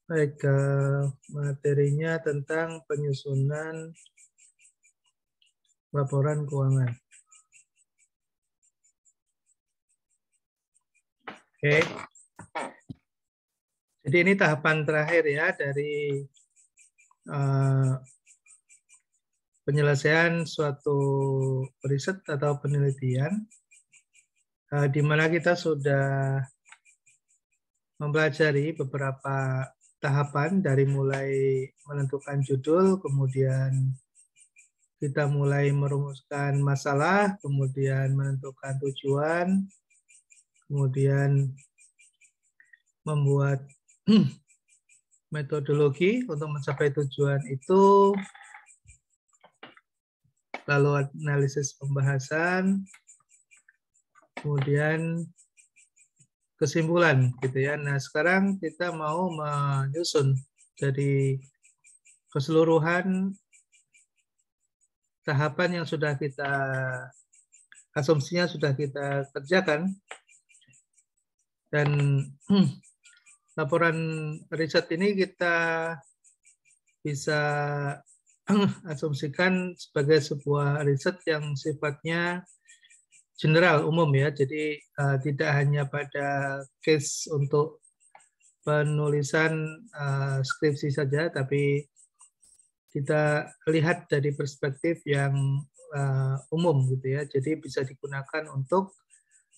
Baik, materinya tentang penyusunan laporan keuangan. Oke. Jadi ini tahapan terakhir ya dari penyelesaian suatu riset atau penelitian, di mana kita sudah mempelajari beberapa tahapan dari mulai menentukan judul, kemudian kita mulai merumuskan masalah, kemudian menentukan tujuan, kemudian membuat metodologi untuk mencapai tujuan itu, lalu analisis pembahasan, kemudian kesimpulan gitu ya. Nah, sekarang kita mau menyusun dari keseluruhan tahapan yang sudah kita asumsinya sudah kita kerjakan, dan laporan riset ini kita bisa asumsikan sebagai sebuah riset yang sifatnya general, umum ya. Jadi tidak hanya pada case untuk penulisan skripsi saja, tapi kita lihat dari perspektif yang umum gitu ya. Jadi bisa digunakan untuk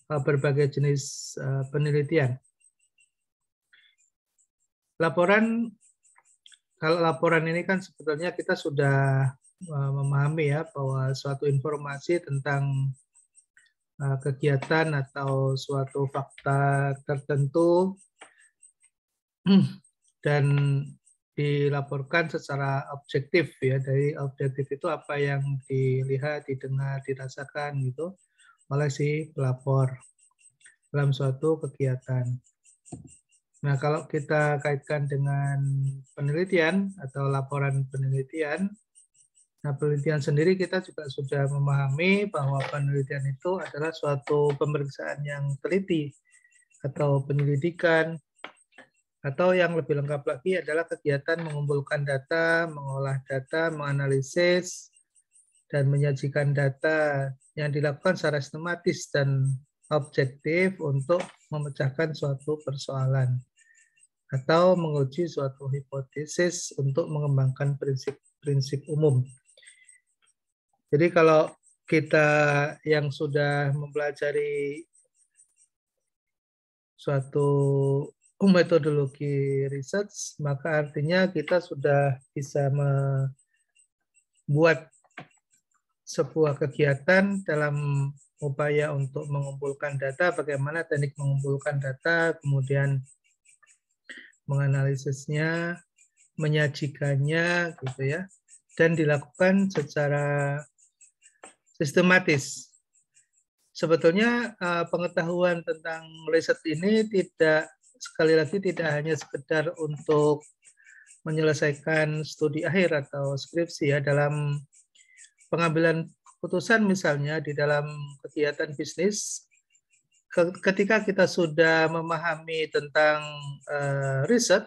berbagai jenis penelitian. Kalau laporan ini kan sebetulnya kita sudah memahami ya bahwa suatu informasi tentang kegiatan atau suatu fakta tertentu dan dilaporkan secara objektif ya. Dari objektif itu apa yang dilihat, didengar, dirasakan gitu oleh si pelapor dalam suatu kegiatan. Nah, kalau kita kaitkan dengan penelitian atau laporan penelitian, nah penelitian sendiri kita juga sudah memahami bahwa penelitian itu adalah suatu pemeriksaan yang teliti atau penyelidikan, atau yang lebih lengkap lagi adalah kegiatan mengumpulkan data, mengolah data, menganalisis, dan menyajikan data yang dilakukan secara sistematis dan objektif untuk memecahkan suatu persoalan atau menguji suatu hipotesis untuk mengembangkan prinsip-prinsip umum. Jadi kalau kita yang sudah mempelajari suatu metodologi research, maka artinya kita sudah bisa membuat sebuah kegiatan dalam upaya untuk mengumpulkan data, bagaimana teknik mengumpulkan data, kemudian menganalisisnya, menyajikannya gitu ya, dan dilakukan secara sistematis. Sebetulnya pengetahuan tentang riset ini sekali lagi tidak hanya sekedar untuk menyelesaikan studi akhir atau skripsi ya. Dalam pengambilan keputusan misalnya di dalam kegiatan bisnis, ketika kita sudah memahami tentang riset,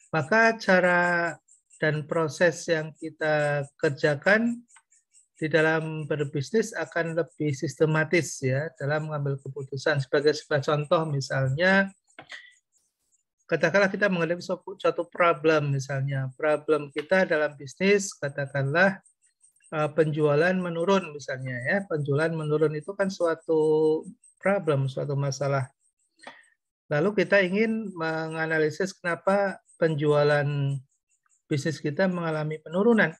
maka cara dan proses yang kita kerjakan di dalam berbisnis akan lebih sistematis ya dalam mengambil keputusan. Sebagai sebuah contoh misalnya, katakanlah kita menghadapi suatu problem misalnya. Problem kita dalam bisnis katakanlah penjualan menurun misalnya ya. Penjualan menurun itu kan suatu problem, suatu masalah. Lalu kita ingin menganalisis kenapa penjualan bisnis kita mengalami penurunan.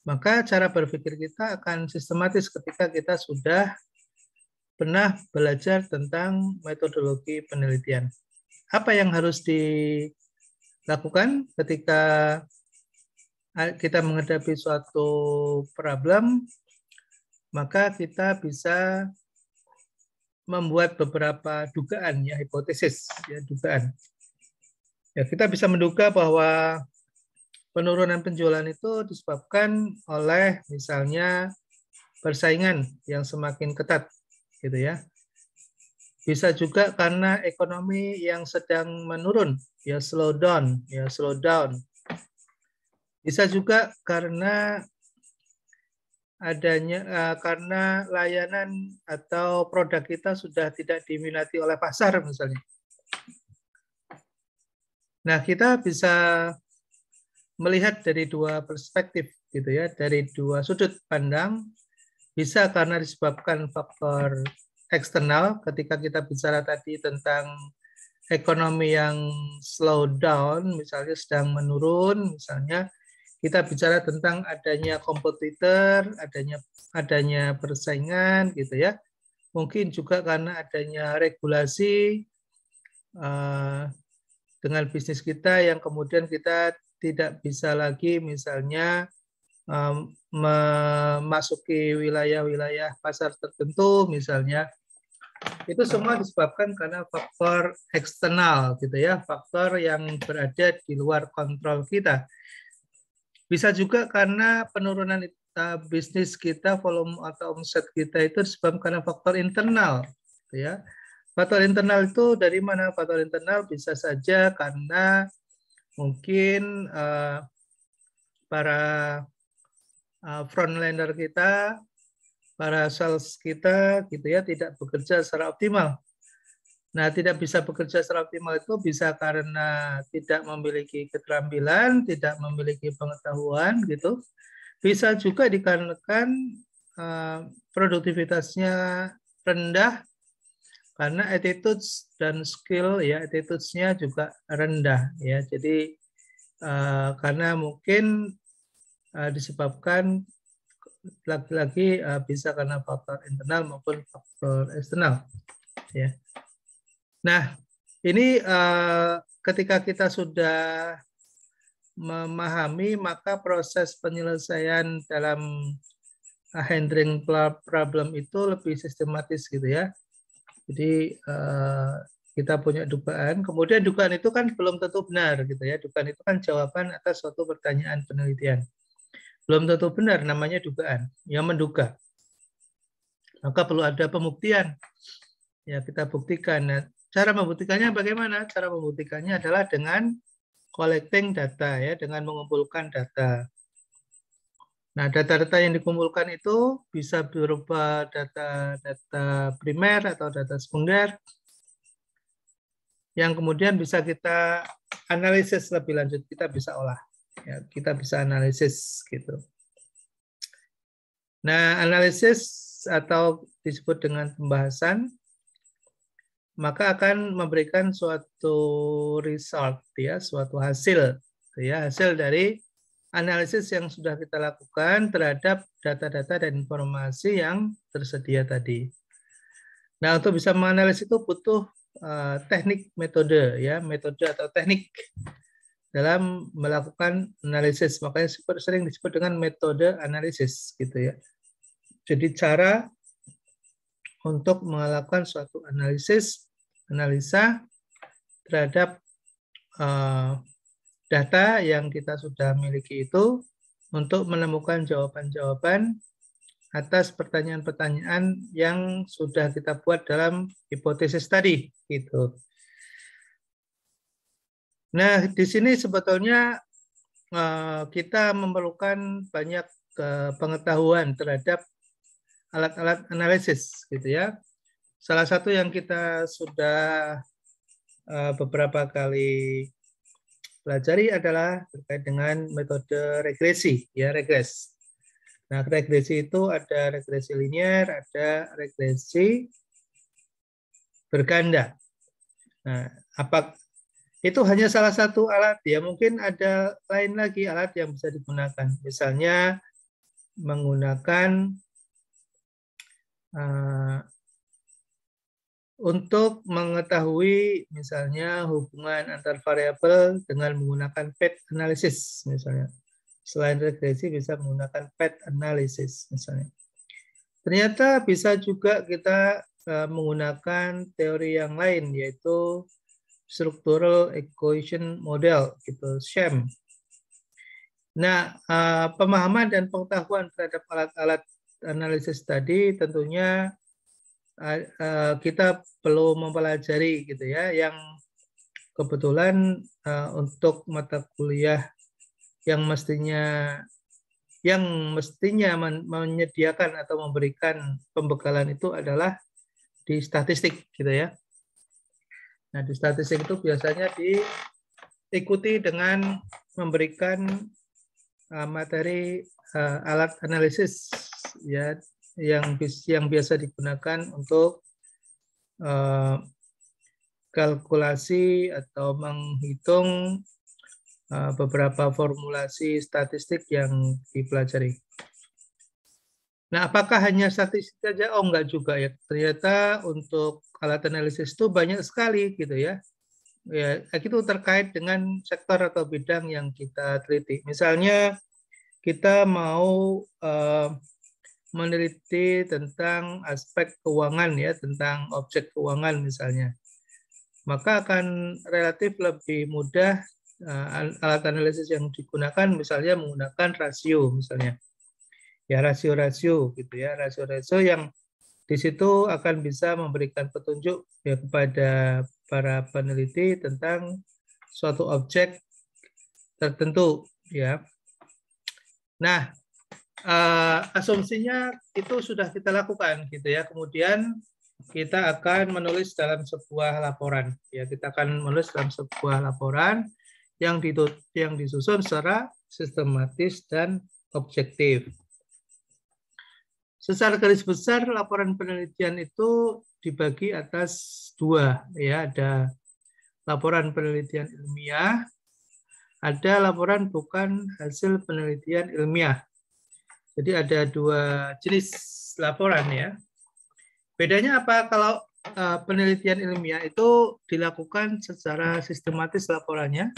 Maka cara berpikir kita akan sistematis ketika kita sudah pernah belajar tentang metodologi penelitian. Apa yang harus dilakukan ketika kita menghadapi suatu problem? Maka kita bisa membuat beberapa dugaan, ya hipotesis, ya dugaan. Ya, kita bisa menduga bahwa penurunan penjualan itu disebabkan oleh misalnya persaingan yang semakin ketat, gitu ya. Bisa juga karena ekonomi yang sedang menurun, ya slow down. Bisa juga karena karena layanan atau produk kita sudah tidak diminati oleh pasar misalnya. Nah, kita bisa melihat dari dua perspektif gitu ya, dari dua sudut pandang. Bisa karena disebabkan faktor eksternal ketika kita bicara tadi tentang ekonomi yang slow down, misalnya sedang menurun, misalnya kita bicara tentang adanya kompetitor, adanya persaingan gitu ya. Mungkin juga karena adanya regulasi dengan bisnis kita yang kemudian kita tidak bisa lagi misalnya memasuki wilayah-wilayah pasar tertentu misalnya. Itu semua disebabkan karena faktor eksternal gitu ya, faktor yang berada di luar kontrol kita. Bisa juga karena penurunan bisnis kita, volume atau omset kita itu disebabkan karena faktor internal gitu ya. Faktor internal itu dari mana? Faktor internal bisa saja karena mungkin para frontliner kita, para sales kita gitu ya tidak bekerja secara optimal. Nah, tidak bisa bekerja secara optimal itu bisa karena tidak memiliki keterampilan, tidak memiliki pengetahuan gitu. Bisa juga dikarenakan produktivitasnya rendah karena attitudes dan skill ya, attitudes-nya juga rendah ya. Jadi karena mungkin disebabkan lagi-lagi bisa karena faktor internal maupun faktor eksternal ya. Nah, ini ketika kita sudah memahami, maka proses penyelesaian dalam handling problem itu lebih sistematis gitu ya. Jadi kita punya dugaan, kemudian dugaan itu kan belum tentu benar gitu ya. Dugaan itu kan jawaban atas suatu pertanyaan penelitian. Belum tentu benar, namanya dugaan, yang menduga. Maka perlu ada pembuktian. Ya, kita buktikan. Nah, cara membuktikannya bagaimana? Cara membuktikannya adalah dengan collecting data ya, dengan mengumpulkan data. Nah, data-data yang dikumpulkan itu bisa berupa data primer atau data sekunder yang kemudian bisa kita analisis lebih lanjut, kita bisa olah. Ya, kita bisa analisis gitu. Nah, analisis atau disebut dengan pembahasan maka akan memberikan suatu result ya, suatu hasil ya, hasil dari analisis yang sudah kita lakukan terhadap data-data dan informasi yang tersedia tadi. Nah, untuk bisa menganalisis itu butuh teknik metode ya, metode atau teknik dalam melakukan analisis. Makanya sering disebut dengan metode analisis gitu ya. Jadi cara untuk melakukan suatu analisa terhadap data yang kita sudah miliki itu untuk menemukan jawaban-jawaban atas pertanyaan-pertanyaan yang sudah kita buat dalam hipotesis tadi gitu. Nah, di sini sebetulnya kita memerlukan banyak pengetahuan terhadap alat-alat analisis gitu ya. Salah satu yang kita sudah beberapa kali pelajari adalah terkait dengan metode regresi ya, regres. Nah, regresi itu ada regresi linier, ada regresi berganda. Nah, itu hanya salah satu alat ya, mungkin ada lain lagi alat yang bisa digunakan. Misalnya menggunakan untuk mengetahui misalnya hubungan antar variabel dengan menggunakan path analysis misalnya. Selain regresi bisa menggunakan path analysis misalnya. Ternyata bisa juga kita menggunakan teori yang lain yaitu structural equation model gitu, SEM. Nah, pemahaman dan pengetahuan terhadap alat-alat analisis tadi tentunya kita perlu mempelajari gitu ya, yang kebetulan untuk mata kuliah yang mestinya menyediakan atau memberikan pembekalan itu adalah di statistik gitu ya. Nah, di statistik itu biasanya diikuti dengan memberikan materi alat analisis ya, yang biasa digunakan untuk kalkulasi atau menghitung beberapa formulasi statistik yang dipelajari. Nah, apakah hanya statistik saja? Oh, enggak juga ya. Ternyata untuk alat analisis itu banyak sekali gitu ya. Ya, itu terkait dengan sektor atau bidang yang kita teliti. Misalnya kita mau meneliti tentang aspek keuangan ya, tentang objek keuangan misalnya. Maka akan relatif lebih mudah alat analisis yang digunakan misalnya menggunakan rasio misalnya. Ya, rasio-rasio gitu ya, rasio-rasio yang di situ akan bisa memberikan petunjuk ya kepada para peneliti tentang suatu objek tertentu ya. Nah, asumsinya itu sudah kita lakukan gitu ya. Kemudian kita akan menulis dalam sebuah laporan ya. Kita akan menulis dalam sebuah laporan yang disusun secara sistematis dan objektif. Secara garis besar laporan penelitian itu dibagi atas dua ya, ada laporan penelitian ilmiah, ada laporan bukan hasil penelitian ilmiah. Jadi ada dua jenis laporan ya. Bedanya apa? Kalau penelitian ilmiah itu dilakukan secara sistematis laporannya,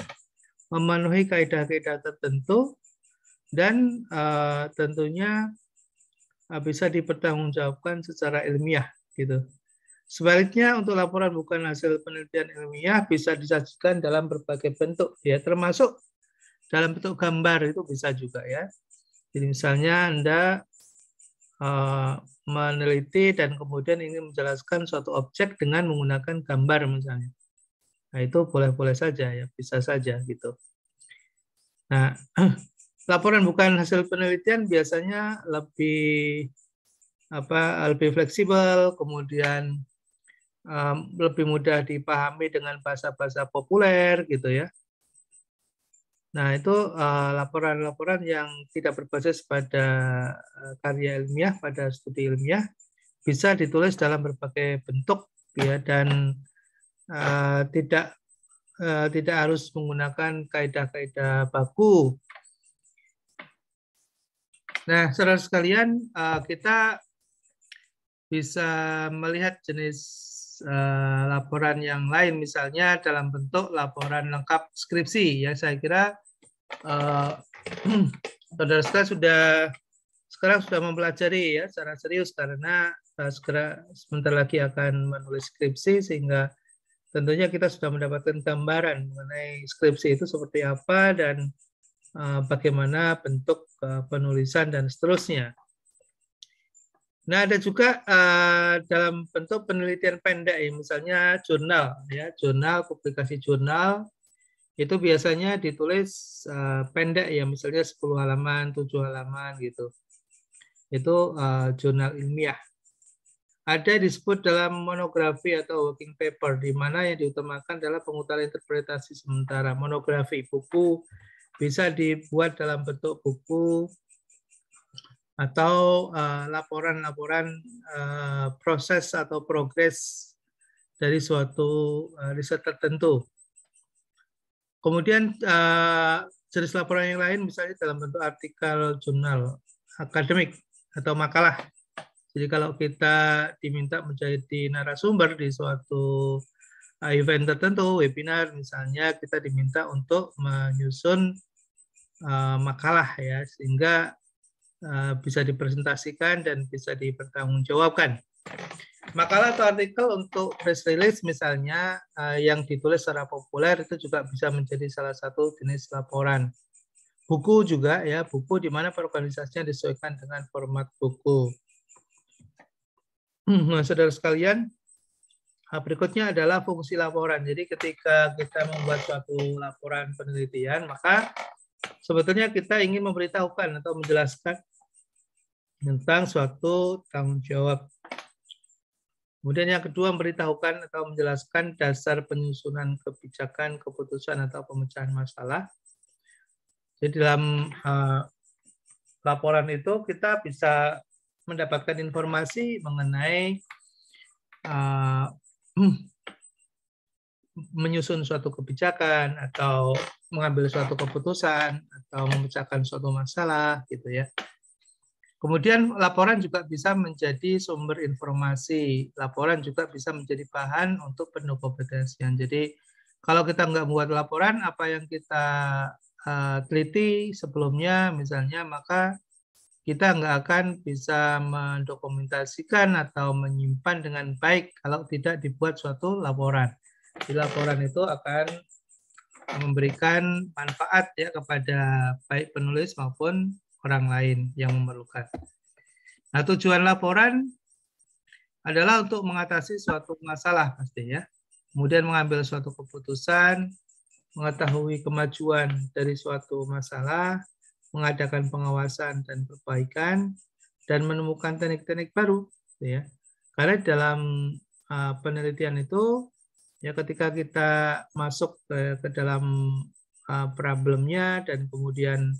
memenuhi kaidah-kaidah tertentu, dan tentunya bisa dipertanggungjawabkan secara ilmiah gitu. Sebaliknya untuk laporan bukan hasil penelitian ilmiah bisa disajikan dalam berbagai bentuk ya, termasuk dalam bentuk gambar itu bisa juga ya. Jadi misalnya Anda meneliti dan kemudian ingin menjelaskan suatu objek dengan menggunakan gambar misalnya. Nah, itu boleh-boleh saja ya, bisa saja gitu. Nah, laporan bukan hasil penelitian biasanya lebih fleksibel, kemudian lebih mudah dipahami dengan bahasa-bahasa populer gitu ya. Nah, itu laporan-laporan yang tidak berbasis pada karya ilmiah, pada studi ilmiah, bisa ditulis dalam berbagai bentuk ya, dan tidak harus menggunakan kaidah-kaidah baku. Nah, saudara sekalian, kita bisa melihat jenis laporan yang lain, misalnya dalam bentuk laporan lengkap skripsi. Ya, saya kira saudara sekarang sudah mempelajari ya secara serius, karena sebentar lagi akan menulis skripsi, sehingga tentunya kita sudah mendapatkan gambaran mengenai skripsi itu seperti apa dan bagaimana bentuk penulisan dan seterusnya. Nah, ada juga dalam bentuk penelitian pendek ya, misalnya jurnal ya, publikasi jurnal itu biasanya ditulis pendek ya, misalnya 10 halaman, 7 halaman gitu. Itu jurnal ilmiah. Ada disebut dalam monografi atau working paper, di mana yang diutamakan adalah pengutaran interpretasi sementara. Monografi, buku bisa dibuat dalam bentuk buku atau laporan-laporan proses atau progres dari suatu riset tertentu. Kemudian jenis laporan yang lain misalnya dalam bentuk artikel jurnal akademik atau makalah. Jadi kalau kita diminta menjadi narasumber di suatu event tertentu, webinar misalnya, kita diminta untuk menyusun makalah ya, sehingga bisa dipresentasikan dan bisa dipertanggungjawabkan. Makalah atau artikel untuk press release misalnya yang ditulis secara populer itu juga bisa menjadi salah satu jenis laporan. buku juga ya, buku di mana perorganisasinya disesuaikan dengan format buku. Nah, saudara sekalian, berikutnya adalah fungsi laporan. Jadi ketika kita membuat suatu laporan penelitian, maka sebetulnya kita ingin memberitahukan atau menjelaskan tentang suatu tanggung jawab. Kemudian yang kedua, memberitahukan atau menjelaskan dasar penyusunan kebijakan, keputusan, atau pemecahan masalah. Jadi dalam laporan itu kita bisa mendapatkan informasi mengenai menyusun suatu kebijakan atau mengambil suatu keputusan atau memecahkan suatu masalah gitu ya. Kemudian laporan juga bisa menjadi sumber informasi. Laporan juga bisa menjadi bahan untuk pendokumentasian. Jadi kalau kita nggak buat laporan, apa yang kita teliti sebelumnya misalnya, maka kita nggak akan bisa mendokumentasikan atau menyimpan dengan baik kalau tidak dibuat suatu laporan. Di laporan itu akan memberikan manfaat ya kepada baik penulis maupun orang lain yang memerlukan. Nah, tujuan laporan adalah untuk mengatasi suatu masalah pasti ya. Kemudian mengambil suatu keputusan, mengetahui kemajuan dari suatu masalah, mengadakan pengawasan dan perbaikan, dan menemukan teknik-teknik baru ya. Karena dalam penelitian itu ya ketika kita masuk ke dalam problemnya dan kemudian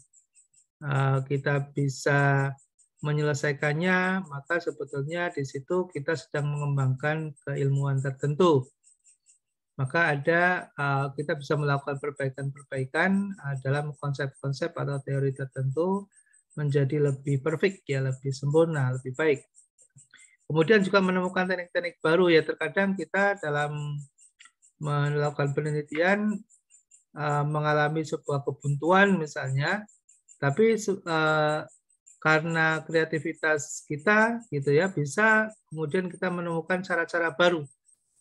kita bisa menyelesaikannya, maka sebetulnya di situ kita sedang mengembangkan keilmuan tertentu. Maka kita bisa melakukan perbaikan-perbaikan dalam konsep-konsep atau teori tertentu menjadi lebih perfect ya, lebih sempurna, lebih baik. Kemudian juga menemukan teknik-teknik baru ya. Terkadang kita dalam melakukan penelitian mengalami sebuah kebuntuan misalnya, tapi karena kreativitas kita gitu ya, bisa kemudian kita menemukan cara-cara baru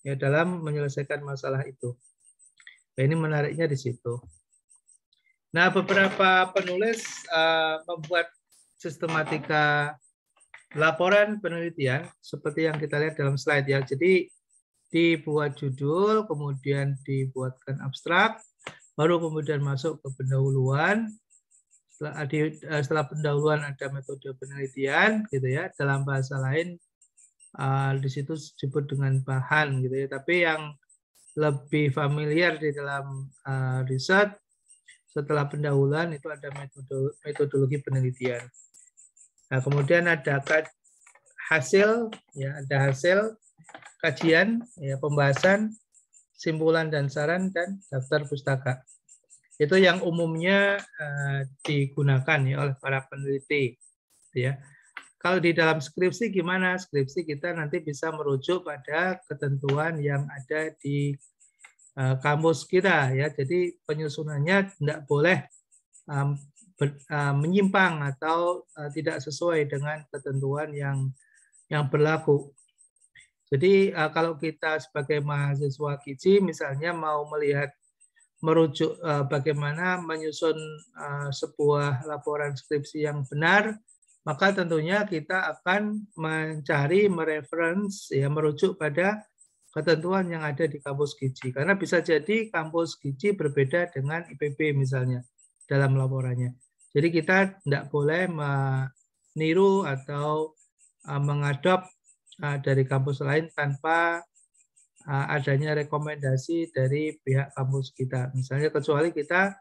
ya dalam menyelesaikan masalah itu. Nah, ini menariknya di situ. Nah, beberapa penulis membuat sistematika laporan penelitian seperti yang kita lihat dalam slide ya. Jadi dibuat judul, kemudian dibuatkan abstrak, baru kemudian masuk ke pendahuluan. Setelah pendahuluan ada metode penelitian gitu ya, dalam bahasa lain di situ disebut dengan bahan gitu ya. Tapi yang lebih familiar di dalam riset setelah pendahuluan itu ada metodologi penelitian. Nah, kemudian ada hasil ya, ada hasil kajian ya, pembahasan, simpulan dan saran, dan daftar pustaka. Itu yang umumnya digunakan ya oleh para peneliti ya. Kalau di dalam skripsi gimana? Skripsi kita nanti bisa merujuk pada ketentuan yang ada di kampus kita ya. Jadi penyusunannya tidak boleh menyimpang atau tidak sesuai dengan ketentuan yang berlaku. Jadi kalau kita sebagai mahasiswa KIJI misalnya mau merujuk bagaimana menyusun sebuah laporan skripsi yang benar, maka tentunya kita akan mencari, mereference, ya, merujuk pada ketentuan yang ada di kampus KIJI. Karena bisa jadi kampus KIJI berbeda dengan IPB misalnya dalam laporannya. Jadi kita tidak boleh meniru atau mengadop dari kampus lain tanpa adanya rekomendasi dari pihak kampus kita. Misalnya kecuali kita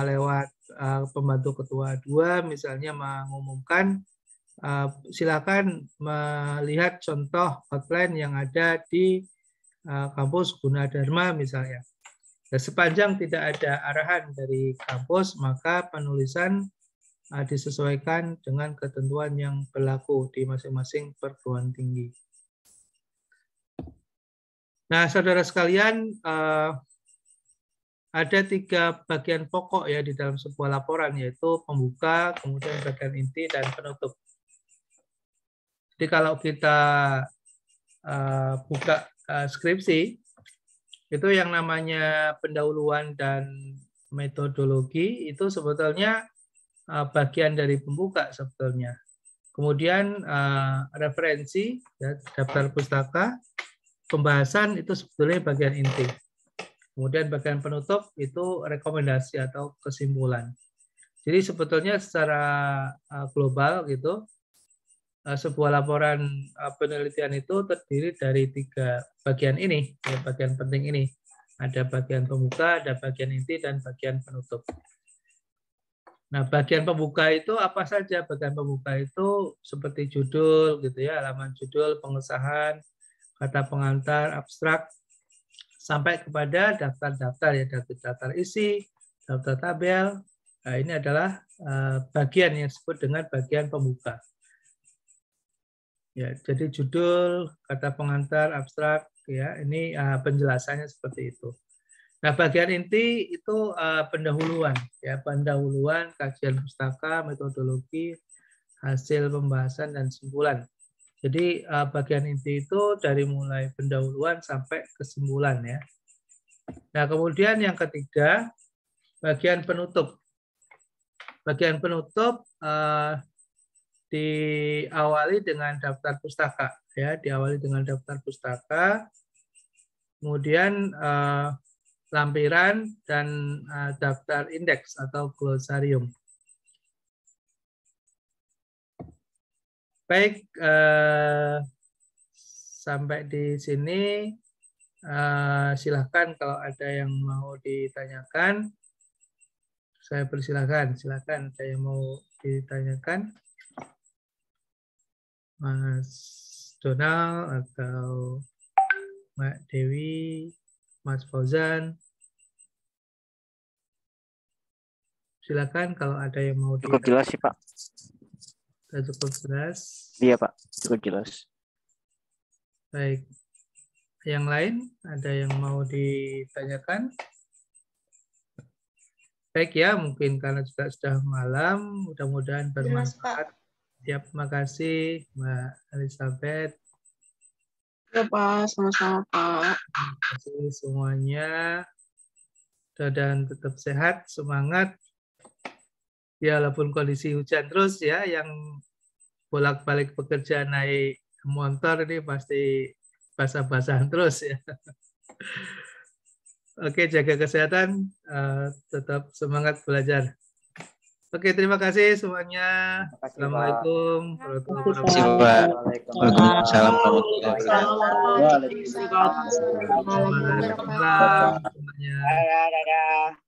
lewat pembantu ketua 2 misalnya mengumumkan silakan melihat contoh outline yang ada di kampus Gunadarma misalnya. Dan sepanjang tidak ada arahan dari kampus, maka penulisan disesuaikan dengan ketentuan yang berlaku di masing-masing perguruan tinggi. Nah, saudara sekalian, ada 3 bagian pokok ya di dalam sebuah laporan, yaitu pembuka, kemudian bagian inti, dan penutup. Jadi kalau kita buka skripsi, itu yang namanya pendahuluan dan metodologi itu sebetulnya bagian dari pembuka sebetulnya. Kemudian referensi, ya, daftar pustaka, pembahasan itu sebetulnya bagian inti. Kemudian bagian penutup itu rekomendasi atau kesimpulan. Jadi sebetulnya secara global gitu, sebuah laporan penelitian itu terdiri dari 3 bagian ini, ya, bagian penting ini. Ada bagian pembuka, ada bagian inti, dan bagian penutup. Nah, bagian pembuka itu apa saja? Bagian pembuka itu seperti judul, gitu ya, halaman judul, pengesahan, kata pengantar, abstrak, sampai kepada daftar-daftar, ya, daftar isi, daftar tabel. Nah, ini adalah bagian yang disebut dengan bagian pembuka. Ya, jadi judul, kata pengantar, abstrak, ya, ini penjelasannya seperti itu. Nah, bagian inti itu pendahuluan, ya, pendahuluan, kajian pustaka, metodologi, hasil pembahasan dan kesimpulan. Jadi bagian inti itu dari mulai pendahuluan sampai kesimpulan, ya. Nah, kemudian yang ketiga, bagian penutup. Bagian penutup diawali dengan daftar pustaka, ya, diawali dengan daftar pustaka. Kemudian lampiran dan daftar indeks atau glosarium. Baik, sampai di sini silahkan kalau ada yang mau ditanyakan, saya persilahkan. Silakan ada yang mau ditanyakan, Mas Donald atau Mbak Dewi, Mas Fauzan. Silakan kalau ada yang mau. Cukup jelas sih, Pak. Cukup jelas. Iya, Pak. Cukup jelas. Baik. Yang lain ada yang mau ditanyakan? Baik ya, mungkin karena juga sudah malam, mudah-mudahan bermanfaat. Ya, terima kasih Mbak Elizabeth. Ya Pak, sama-sama Pak. Terima kasih semuanya. Dan tetap sehat, semangat. Ya, walaupun kondisi hujan terus ya, yang bolak-balik bekerja naik motor ini pasti basah-basahan terus ya. Oke, jaga kesehatan, tetap semangat belajar. Oke, terima kasih semuanya. Assalamualaikum warahmatullahi wabarakatuh. Waalaikumsalam warahmatullahi wabarakatuh. Selamat malam semuanya. Dadah.